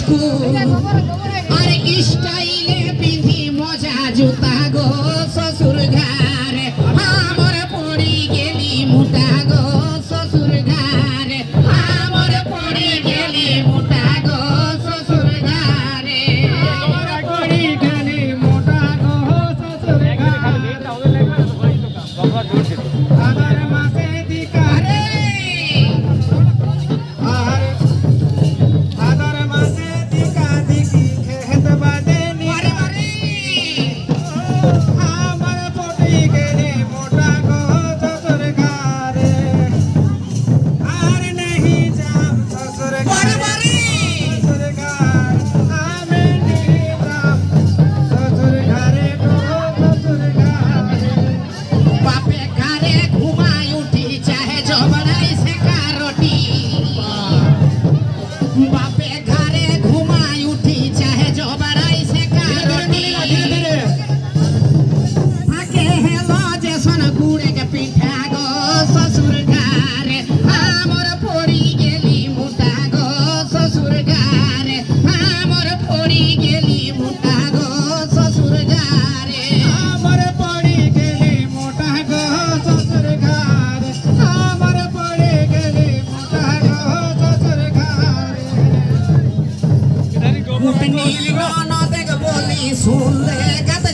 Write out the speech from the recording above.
देखू अरे स्टाइले पिंधी मजा जूता गो ससुर घर हमर पड़ी गेली मुटा गो ससुर घर हमर पड़ी गेली मुटा गो ससुर घर हमर पड़ी गेली मुटा गो ससुर घर अगर मासे दिकारे अगर मासे दिका दिकी खेत बादे निरे हमर पड़ी गेली मुटा गो ससुर घर आर नहीं जाम ससुर घर ससुर घर आमे नहीं जाम ससुर घरे गो ससुर घर बापे घरे घुमाई उठी चाहे जबड़ाई से का रोटी बापे घरे घुमाई उठी चाहे जबड़ाई से का रोटी आके हेलो जैसन गुड़े के पीठा गो ससुर घर हमर फोड़ी गेली मुटा गो ससुर घर हमर फोड़ी गेली मुटा गो ससुर घर हमर फोड़ी गेली मुटा गो ससुर घर हमर फोड़ी गेली मुटा गो ससुर घर उतनी गाना देख बोली सुन ले गत